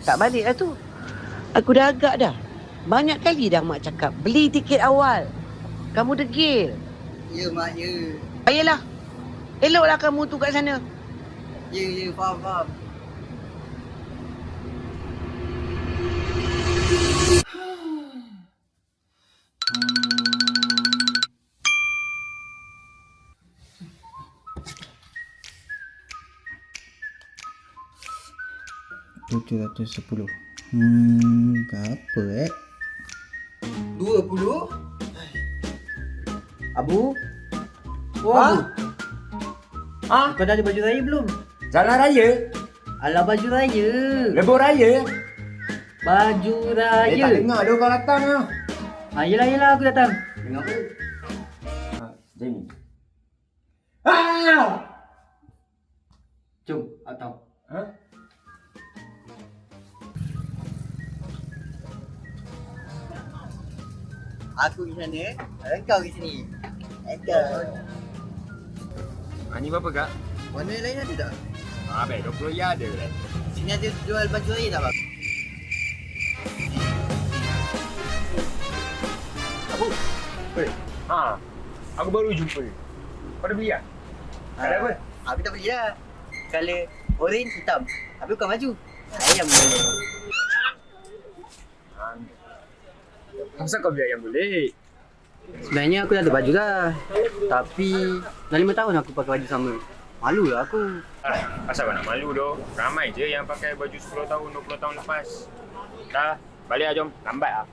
Tak balik lah tu. Aku dah agak dah. Banyak kali dah mak cakap, beli tiket awal. Kamu degil. Ya, mak, ya. Ayolah. Eloklah kamu tu kat sana. Ya, faham. $710. Berapa 20? Abu? Oh, Ha? Abu. Kau dah ada baju raya belum? Jalan raya? Alah, baju raya. Lebur raya? Baju raya. Tak dengar dia orang datang lah. Yelah, aku datang. Dengar apa? Jamie. Jom, atau. Aku pergi sana, engkau pergi sini. Engkau. Ni berapa kak? Warna lain ada tak? Baik, 20 ya ada kan? Sini ada jual baju raya tak, bang? Aku baru jumpa. Kau dah beli tak? Ada apa? Habis tak beli dah. Colour orange hitam. Habis bukan baju. Ayam boleh. Kenapa kau beli ayam boleh? Sebenarnya aku dah ada baju dah. Tapi dah 5 tahun aku pakai baju sama. Malu lah aku. Asal kau nak malu doh? Ramai je yang pakai baju 10 tahun, 20 tahun lepas. Dah, balik lah jom. Lambat lah.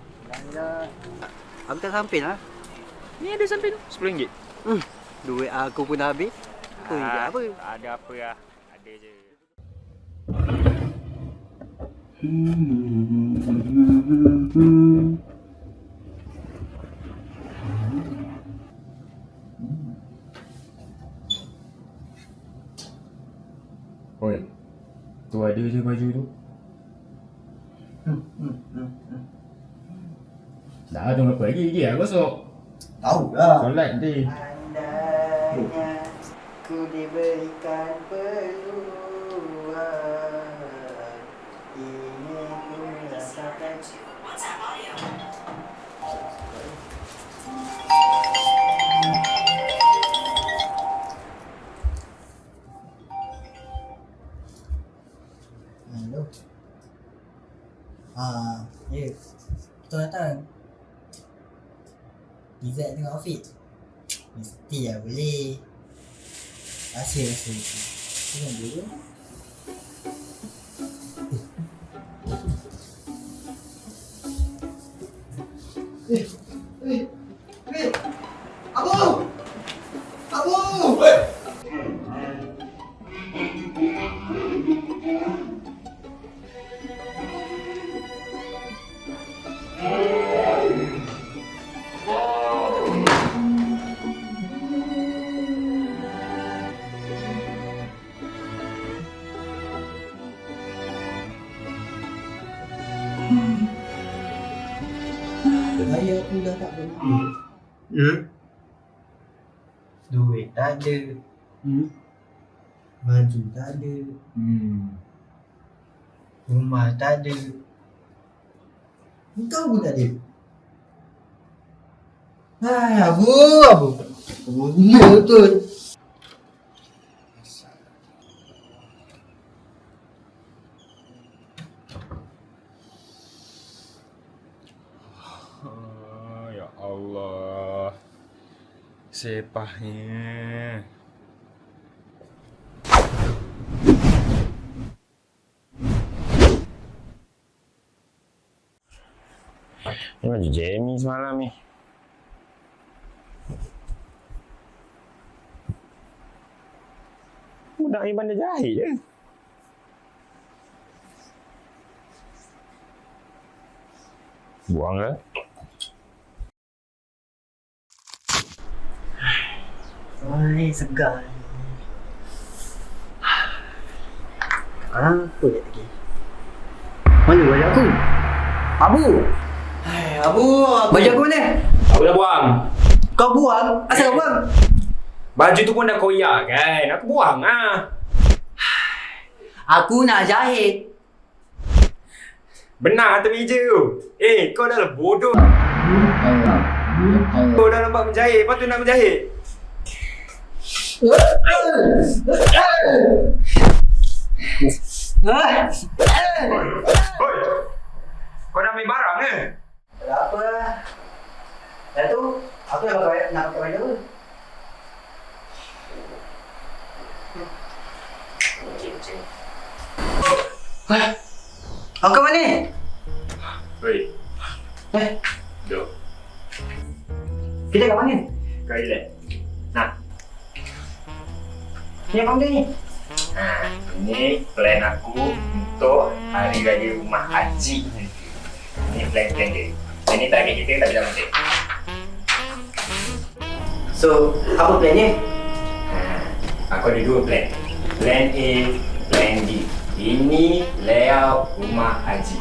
Aku tak sampai lah. Ni ada sampai tu, RM10. Duit aku pun dah habis. RM1 apa? Ada apa lah. Ada je. Oi, tu ada je baju tu. Dah tunggu apa lagi? Pergi lah gosok. Tahu lah. Solat nanti. Andainya ku diberikan peluang, ingin ku rasakan. Hello. Ya. Betul datang. Izzat tengok Afiq. Mesti lah boleh. Rahsia. Tengok dulu. Abu! Raya aku dah tak boleh. Ya? Duit tak ada. Baju tak ada. Rumah tak ada. Engkau pun tak ada. Abu. Gila betul. Ya Allah. Sepahnya. Ni baju Jamie semalam ni. Budak ni pandai jahit je. Buang lah. segar. Apa dia lagi? Mana baju aku? Abu! Abu, baju aku mana? Aku dah buang. Kau buang? Asal kau buang? Baju tu pun dah koyak kan. Aku buang ah. Aku nak jahit. Benang atas meja tu. Kau dah lah bodoh. Kau dah lambat menjahit. Lepas tu nak menjahit. Hoi. Kau dah ambil barang ke? Tak ada apa. Dah tu, aku nak pakai baju apa? Kau mana? Hoi. Eh, Duduk. kita kat mana? Kau relax. Nah. Ni apa benda ni? Ini plan aku untuk Hari Raya Rumah Haji nanti. Ini plan dia. Ini target kita tak bisa mati. So, apa plan ni? Aku ada dua plan. Plan A, Plan B. Ini layout rumah haji.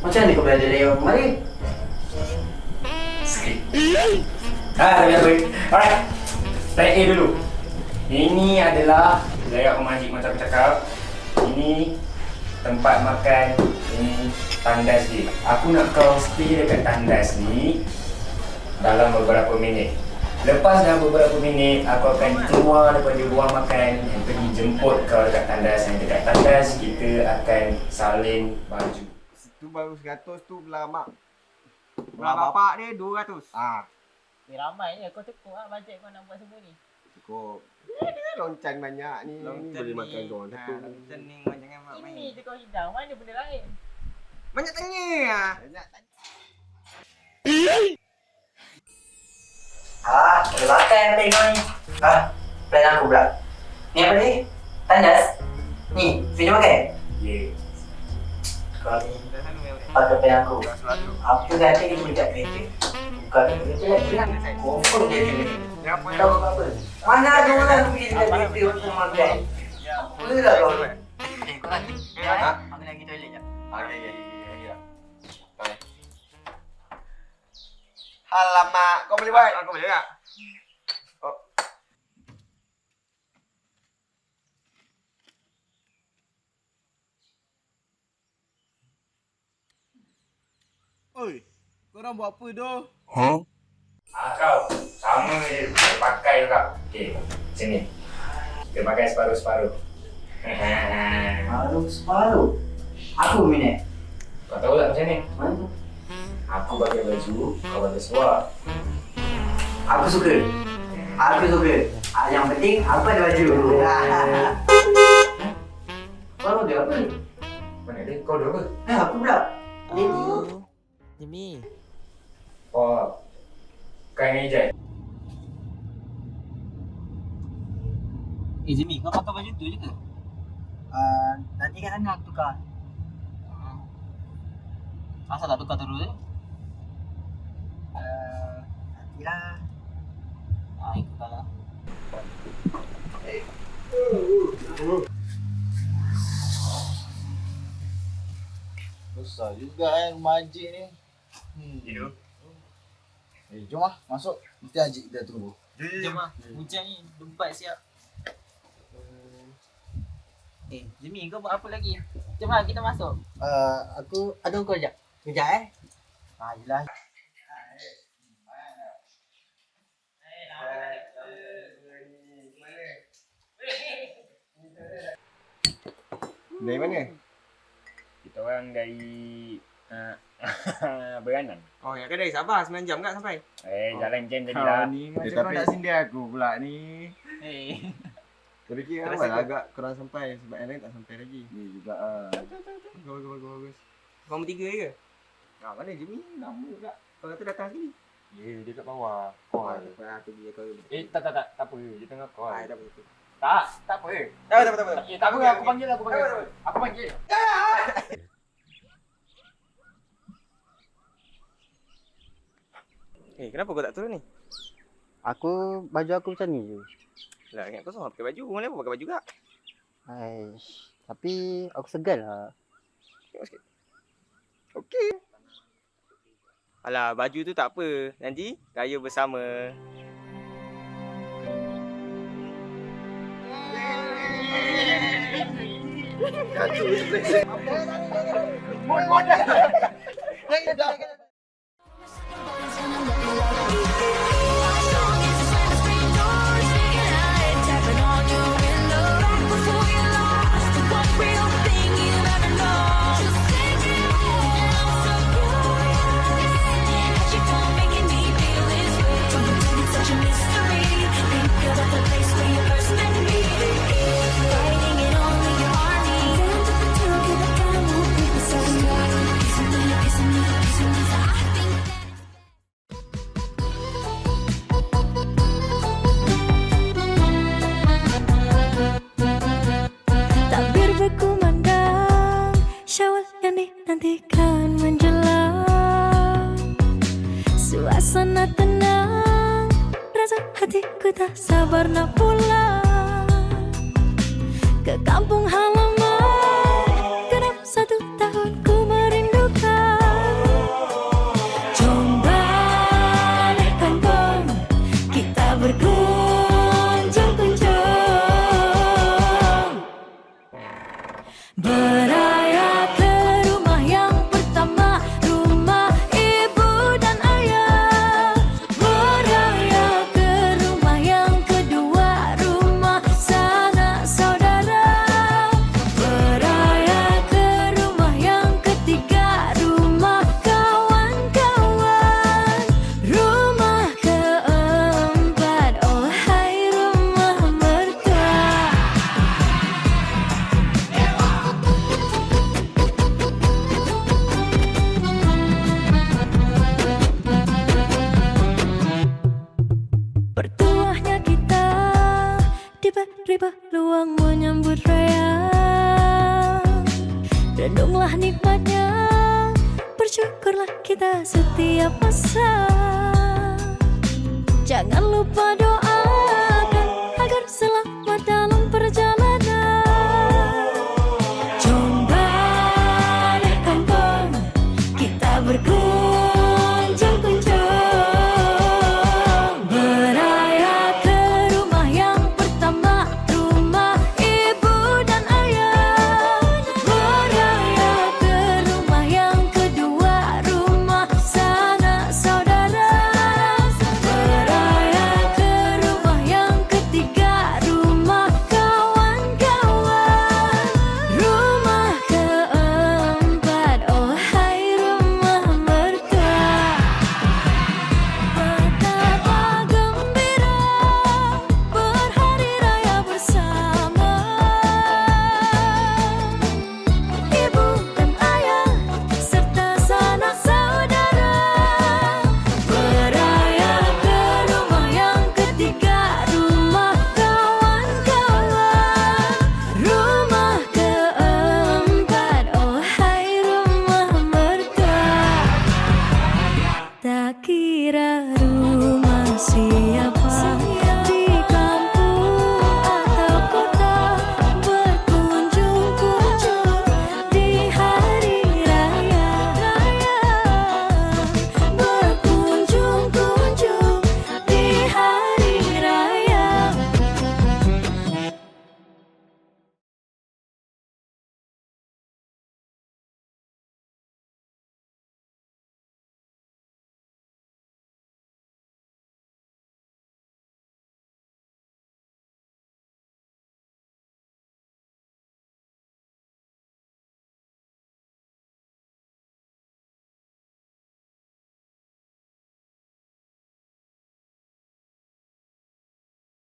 Macam mana kau berada layout rumah ni? Skrip. Tak ada apa. Alright. Plan A dulu. Ini adalah layout rumah haji macam aku cakap. Ini tempat makan. Ini tandas dia. Aku nak kau stay dekat tandas ni dalam beberapa minit. Lepas dah beberapa minit, aku akan keluar daripada ruang makan dan pergi jemput kau dekat tandas. Dan dekat tandas, kita akan salin baju. Itu baru 100 tu belah mak. Belah bapak dia 200. Ramainya kau cukup lah bajet kau nak buat semua ni. Cukup. Dia loncan banyak ni. Ni boleh makan kau orang satu. Loncan ni jangan mak main. Ini je kau hidang, mana benda lain? Banyak tanya ah. Banyak tanya. Boleh makan plan kau ni. Plan aku pula. Ni apa ni? Tandas? Ni, video makan? Yeah. Kau ni pakai plan aku. Aku kata kita boleh tak kereta. Bukan kereta lagi. Confirm dia kereta. Tahu apa? Mana ada orang pergi dekat kereta untuk makan? Apa lah kau? Kau lagi? Aku lagi toilet jap. Alamak, kau boleh buat? Aku boleh tak? Oi, korang buat apa doh? Kau sama je. Kau pakai juga. Okay, sini. Kita pakai separuh-separuh. Separuh? Aku minat. Kau tahu tak macam ni? Mana? Aku pakai baju, kau pakai seluar. Aku suka. Yang penting aku ada baju. Kau dia apa? Mana dia? Kau ada apa? Aku pula. Jimmy. Oh, kain hijau. Jimmy, kau pakai baju tu je ke? Nanti kan aku tukar. Asal tak tukar terus? Nantilah. Ikutlah. Besar juga rumah haji ni. Hidup. Jom lah, masuk. Mesti haji kita tunggu. Jom lah. Hujan ni, tempat siap. Jimmy, kau buat apa lagi? Jom lah, kita masuk. Aku ada kau sekejap. Sekejap yelah. Dari mana? Kita orang dari Beranan. Oh, yang kan dari Sabah 9 jam kan sampai? Jalan jam tadi lah. Ni macam kau nak sindir aku pula ni. Kau fikir awal agak korang sampai sebab yang lain tak sampai lagi. Ni juga bagus. Kau bertiga je ke? Mana Jimmy? Lama juga. Kau kata datang sekali. Ya, dia kat bawah. Tak apa, pergi kau. Tak apa. Dia tengah call. Tak apa. Tak apa. Tak apa, aku panggil. Aku panggil. Kenapa kau tak turun ni? Baju aku macam ni je. Lah, ingat kau semua pakai baju. Mana pun pakai baju juga. Aish, tapi aku segan lah. Tengok sikit. Okey. Alah, baju tu tak apa. Nanti raya bersama. Takbir berkumandang, Syawal yang dinantikan menjelang. Suasana tenang, rasa hatiku tak sabar nak pulang ke kampung halaman. Genap 1 tahun ku merindukan. Jom balik kampung, kita berkunjung-kunjung. Beraya ke rumah yang pertama, rumah ibu dan ayah. Beraya ke rumah yang kedua, rumah sanak saudara. Beraya ke rumah yang ketiga, rumah kawan-kawan. Rumah keempat, oh hai rumah mertua. Bertuahnya kita diberi peluang menyambut raya. Renunglah nikmatnya, bersyukurlah kita setiap masa. Jangan lupa doakan agar selamat dalam perjalanan. Jom balik kampung, kita berkunjung-kunjung. Beraya ke rumah yang pertama, rumah ibu dan ayah. Beraya ke rumah yang kedua, rumah sanak saudara. Beraya ke rumah yang ketiga, rumah kawan-kawan. Rumah keempat, oh hai rumah mertua. Betapa gembira berhari raya bersama ibu dan ayah serta sanak saudara. Beraya ke rumah yang ketiga, rumah kawan-kawan. Rumah keempat, oh hai rumah mertua. Tak kira rumah siapa